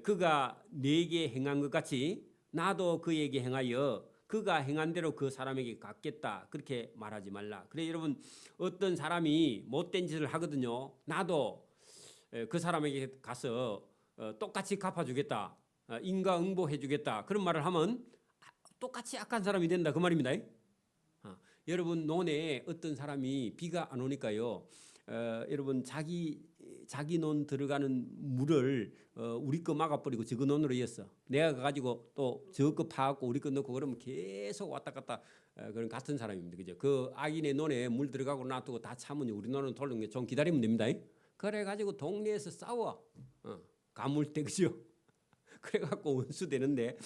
그가 네게 행한 것 같이 나도 그에게 행하여 그가 행한 대로 그 사람에게 갚겠다. 그렇게 말하지 말라. 그래 여러분 어떤 사람이 못된 짓을 하거든요. 나도 그 사람에게 가서 똑같이 갚아주겠다. 인과응보해 주겠다. 그런 말을 하면 똑같이 악한 사람이 된다. 그 말입니다. 여러분 논에 어떤 사람이 비가 안 오니까요. 여러분 자기 논 들어가는 물을 우리 거 막아버리고 저거 논으로 이었어. 내가 가지고 또 저거 거 파갖고 우리 거 넣고 그러면 계속 왔다 갔다 그런 같은 사람입니다. 그죠? 그 악인의 논에 물 들어가고 놔두고 다 참으니 우리 논은 돌는 게 좀 기다리면 됩니다. 그래가지고 동네에서 싸워. 가물때, 그죠? 그래갖고 원수 되는데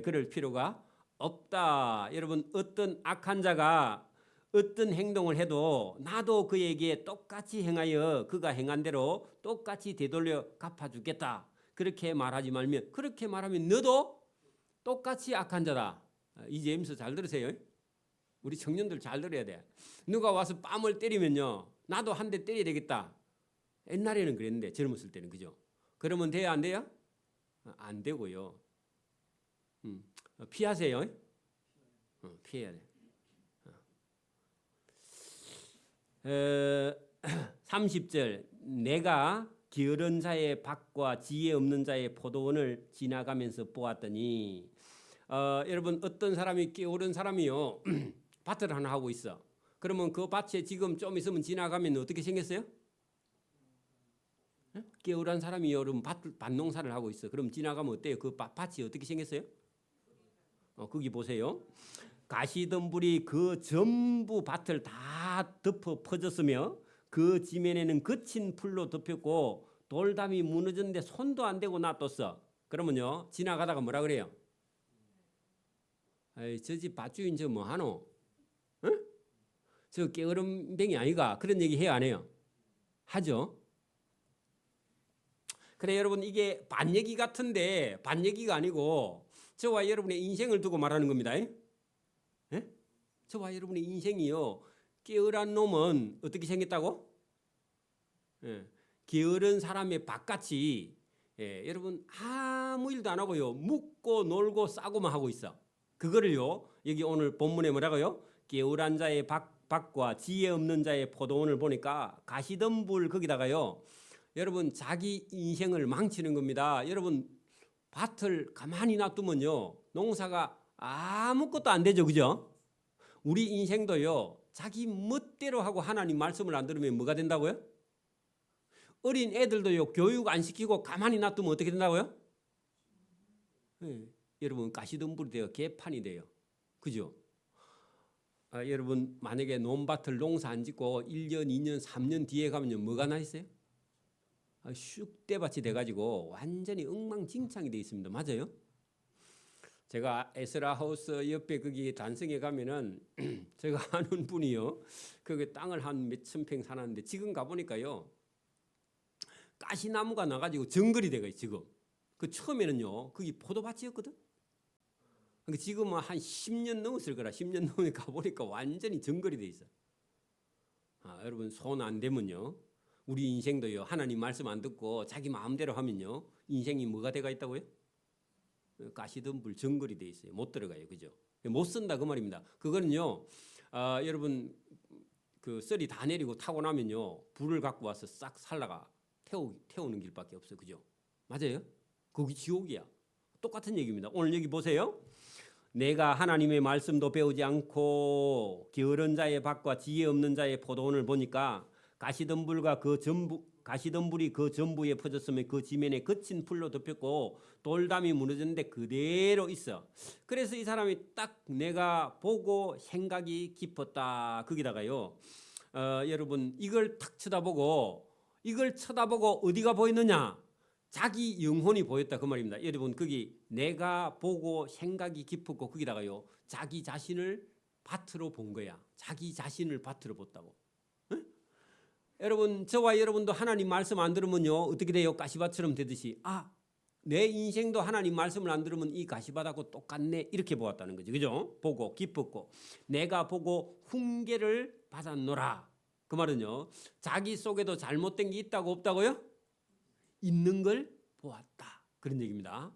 그럴 필요가 없다. 여러분 어떤 악한 자가 어떤 행동을 해도 나도 그에게 똑같이 행하여 그가 행한 대로 똑같이 되돌려 갚아주겠다. 그렇게 말하지 말면, 그렇게 말하면 너도 똑같이 악한 자다. 이 제임스 잘 들으세요. 우리 청년들 잘 들어야 돼. 누가 와서 뺨을 때리면요 나도 한 대 때려야 되겠다. 옛날에는 그랬는데 젊었을 때는, 그죠? 그러면 돼요, 안 돼요? 안 되고요. 피하세요. 피해야 돼. 30절 내가 게으른 자의 밭과 지혜 없는 자의 포도원을 지나가면서 보았더니 여러분 어떤 사람이 게으른 사람이요 밭을 하나 하고 있어. 그러면 그 밭에 지금 좀 있으면 지나가면 어떻게 생겼어요? 게으른 사람이 여러분 밭 농사를 하고 있어. 그럼 지나가면 어때요? 그 밭이 어떻게 생겼어요? 거기 보세요. 가시덤불이 그 전부 밭을 다 덮어 퍼졌으며 그 지면에는 거친 풀로 덮였고 돌담이 무너졌는데 손도 안 대고 놔뒀어. 그러면요 지나가다가 뭐라 그래요? 저 집 밭주인 저 뭐하노? 응? 저 게으름 뱅이 아이가? 그런 얘기 해요, 안 해요? 하죠. 그래 여러분 이게 반얘기 같은데 반얘기가 아니고 저와 여러분의 인생을 두고 말하는 겁니다. 저와 여러분의 인생이요 게으른 놈은 어떻게 생겼다고? 게으른 사람의 밭같이 여러분 아무 일도 안 하고요 묵고 놀고 싸고만 하고 있어. 그거를요 여기 오늘 본문에 뭐라고요? 게으른 자의 밭과 지혜 없는 자의 포도원을 보니까 가시덤불 거기다가요 여러분 자기 인생을 망치는 겁니다. 여러분 밭을 가만히 놔두면요 농사가 아무것도 안 되죠, 그죠? 우리 인생도요 자기 멋대로 하고 하나님 말씀을 안 들으면 뭐가 된다고요? 어린 애들도요 교육 안 시키고 가만히 놔두면 어떻게 된다고요? 여러분 가시덤불이 돼요. 개판이 돼요. 그죠? 여러분 만약에 논밭을 농사 안 짓고 1년, 2년, 3년 뒤에 가면요 뭐가 나 있어요? 쑥대밭이 돼가지고 완전히 엉망진창이 돼 있습니다. 맞아요? 제가 에스라 하우스 옆에 거기 단성에 가면은 제가 아는 분이요. 거기 땅을 한 몇천 평 사놨는데 지금 가보니까요. 가시나무가 나가지고 정글이 돼가요. 지금. 그 처음에는요. 거기 포도밭이었거든. 그러니까 지금은 한 10년 넘었을 거라. 10년 넘으니 가보니까 완전히 정글이 돼 있어. 여러분 손 안 대면요. 우리 인생도요. 하나님 말씀 안 듣고 자기 마음대로 하면요. 인생이 뭐가 돼가 있다고요? 가시덤불 정글이 돼 있어요. 못 들어가요. 그죠? 못 쓴다 그 말입니다. 그거는요. 여러분 그 썰이 다 내리고 타고 나면요. 불을 갖고 와서 싹 살라가 태우는 길밖에 없어. 그죠? 맞아요? 거기 지옥이야. 똑같은 얘기입니다. 오늘 여기 보세요. 내가 하나님의 말씀도 배우지 않고 게으른 자의 밭과 지혜 없는 자의 포도원을 보니까 가시덤불이 그 전부에 퍼졌으며 그 지면에 거친 풀로 덮였고 돌담이 무너졌는데 그대로 있어. 그래서 이 사람이 딱 내가 보고 생각이 깊었다. 거기다가요. 여러분 이걸 탁 쳐다보고 어디가 보이느냐? 자기 영혼이 보였다 그 말입니다. 여러분 거기 내가 보고 생각이 깊었고 거기다가요. 자기 자신을 밭으로 본 거야. 자기 자신을 밭으로 봤다고. 여러분 저와 여러분도 하나님 말씀 안 들으면요 어떻게 돼요? 가시밭처럼 되듯이 내 인생도 하나님 말씀을 안 들으면 이 가시밭하고 똑같네 이렇게 보았다는 거죠. 그죠? 보고 기뻤고 내가 보고 훈계를 받았노라. 그 말은요 자기 속에도 잘못된 게 있다고 없다고요? 있는 걸 보았다. 그런 얘기입니다.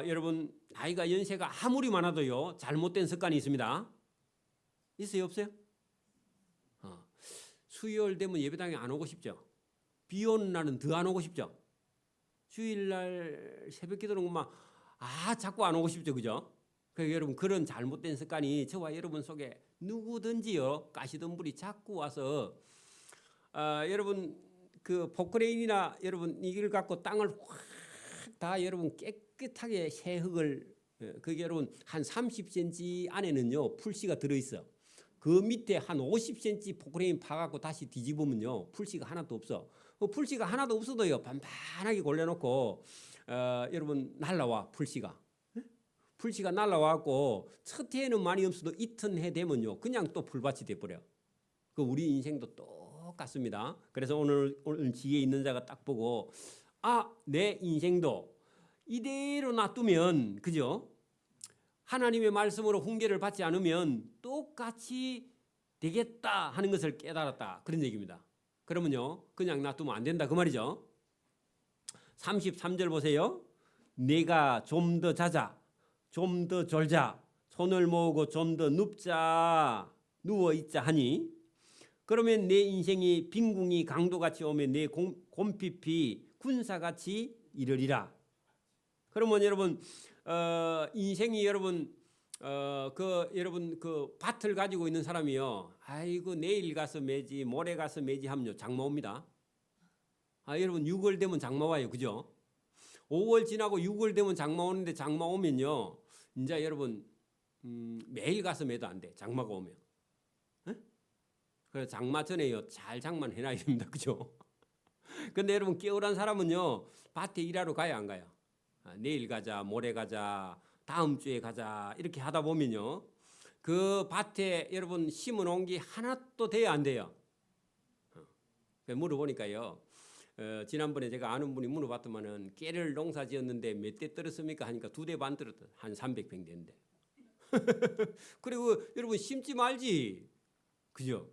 여러분 나이가 연세가 아무리 많아도요 잘못된 습관이 있습니다. 있어요 없어요? 수요일 되면 예배당에 안 오고 싶죠. 비 오는 날은 더 안 오고 싶죠. 주일날 새벽 기도는 자꾸 안 오고 싶죠. 그죠? 그러니까 여러분 그런 잘못된 습관이 저와 여러분 속에 누구든지요 가시덤불이 자꾸 와서 여러분 그 포크레인이나 여러분 이걸 갖고 땅을 확 다 여러분 깨끗하게 새 흙을 그게 여러분 한 30cm 안에는요 풀씨가 들어있어. 그 밑에 한 50cm 포크레인 파갖고 다시 뒤집으면요 풀씨가 하나도 없어. 풀씨가 하나도 없어도요 반반하게 골려놓고 여러분 날라와 풀씨가 날라와갖고 첫 해에는 많이 없어도 이튿 해 되면요 그냥 또 풀밭이 돼버려. 그 우리 인생도 똑같습니다. 그래서 오늘 지혜 있는 자가 딱 보고 내 인생도 이대로 놔두면 그죠? 하나님의 말씀으로 훈계를 받지 않으면 똑같이 되겠다 하는 것을 깨달았다. 그런 얘기입니다. 그러면요. 그냥 놔두면 안 된다. 그 말이죠. 33절 보세요. 내가 좀 더 자자. 좀 더 졸자. 손을 모으고 좀 더 누워있자 하니 그러면 내 인생이 빈궁이 강도같이 오면 내 곰핍이 군사같이 이르리라. 그러면 여러분 인생이 여러분 여러분 그 밭을 가지고 있는 사람이요. 아이고 내일 가서 매지 모레 가서 매지 하면요 장마 옵니다. 여러분 6월 되면 장마 와요. 그죠? 5월 지나고 6월 되면 장마 오는데 장마 오면요. 이제 여러분 매일 가서 매도 안 돼. 장마가 오면. 그래서 장마 전에요 잘 장만 해놔야 됩니다. 그죠? 근데 여러분 깨어난 사람은요 밭에 일하러 가야 안 가요? 내일 가자, 모레 가자, 다음 주에 가자 이렇게 하다 보면요 그 밭에 여러분 심어놓은 게 하나도 돼야 안 돼요. 물어보니까요 지난번에 제가 아는 분이 물어봤더만은 깨를 농사 지었는데 몇 대 떨었습니까 하니까 2대 반 떨었다. 한 300평 되는데. 그리고 여러분 심지 말지. 그죠?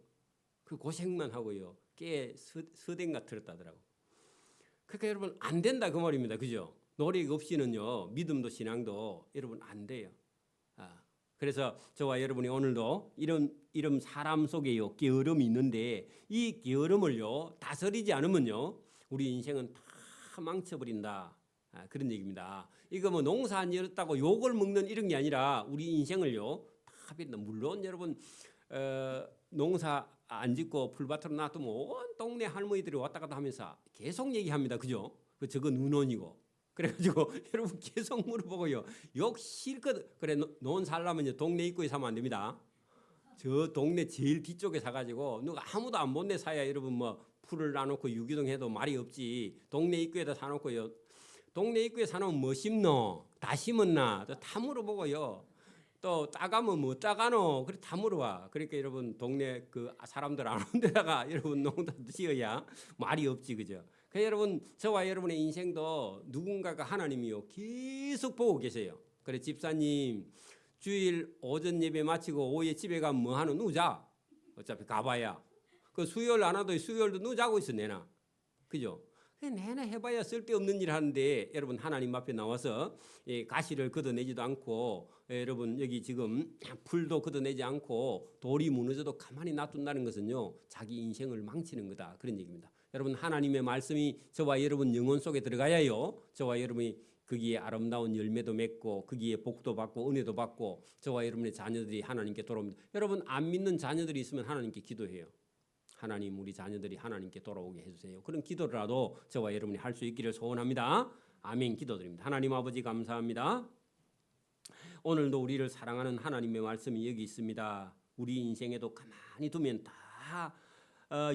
그 고생만 하고요 깨 서댕가 들었다더라고. 그러니까 여러분 안 된다 그 말입니다. 그죠? 노력 없이는요 믿음도 신앙도 여러분 안 돼요. 그래서 저와 여러분이 오늘도 이런 사람 속에요 게으름이 있는데 이 게으름을요 다스리지 않으면요 우리 인생은 다 망쳐버린다. 그런 얘기입니다. 이거 뭐 농사 안 지었다고 욕을 먹는 이런 게 아니라 우리 인생을요 다 빈다. 물론 여러분 농사 안 짓고 풀밭으로 놔두면 온 동네 할머니들이 왔다 갔다 하면서 계속 얘기합니다. 그죠? 저건 은원이고. 그래가지고 여러분 계속 물어보고요. 욕 실컷 그래 논 살려면 동네 입구에 사면 안 됩니다. 저 동네 제일 뒤쪽에 사가지고 누가 아무도 안 본 데 사야 여러분 뭐 풀을 놔놓고 유기농 해도 말이 없지. 동네 입구에다 사놓고요. 동네 입구에 사놓으면 뭐 심노? 다 심었나? 다 물어보고요. 또 따가면 뭐 따가노? 그래 다 물어봐. 그러니까 여러분 동네 그 사람들 안 온 데다가 여러분 농사 지어야 말이 없지, 그죠? 그래서 여러분 저와 여러분의 인생도 누군가가 하나님이요 계속 보고 계세요. 그래 집사님 주일 오전 예배 마치고 오후에 집에 가면 뭐 하노? 누자. 어차피 가봐야. 그 수요일 안 와도 수요일도 누자고 있어 내나. 그죠? 내나 해봐야 쓸데없는 일 하는데 여러분 하나님 앞에 나와서 가시를 걷어내지도 않고 여러분 여기 지금 풀도 걷어내지 않고 돌이 무너져도 가만히 놔둔다는 것은요 자기 인생을 망치는 거다 그런 얘기입니다. 여러분 하나님의 말씀이 저와 여러분 영혼 속에 들어가야요 저와 여러분이 거기에 아름다운 열매도 맺고 거기에 복도 받고 은혜도 받고 저와 여러분의 자녀들이 하나님께 돌아옵니다. 여러분 안 믿는 자녀들이 있으면 하나님께 기도해요. 하나님 우리 자녀들이 하나님께 돌아오게 해주세요. 그런 기도라도 저와 여러분이 할 수 있기를 소원합니다. 아멘 기도드립니다. 하나님 아버지 감사합니다. 오늘도 우리를 사랑하는 하나님의 말씀이 여기 있습니다. 우리 인생에도 가만히 두면 다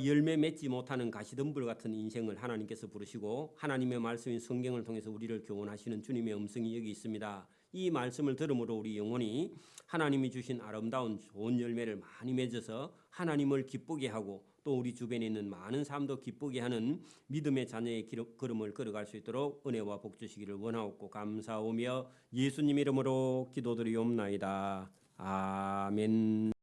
열매 맺지 못하는 가시덤불 같은 인생을 하나님께서 부르시고 하나님의 말씀인 성경을 통해서 우리를 교훈하시는 주님의 음성이 여기 있습니다. 이 말씀을 들음으로 우리 영혼이 하나님이 주신 아름다운 좋은 열매를 많이 맺어서 하나님을 기쁘게 하고 또 우리 주변에 있는 많은 사람도 기쁘게 하는 믿음의 자녀의 걸음을 걸어갈 수 있도록 은혜와 복 주시기를 원하옵고 감사하며 예수님 이름으로 기도드리옵나이다. 아멘.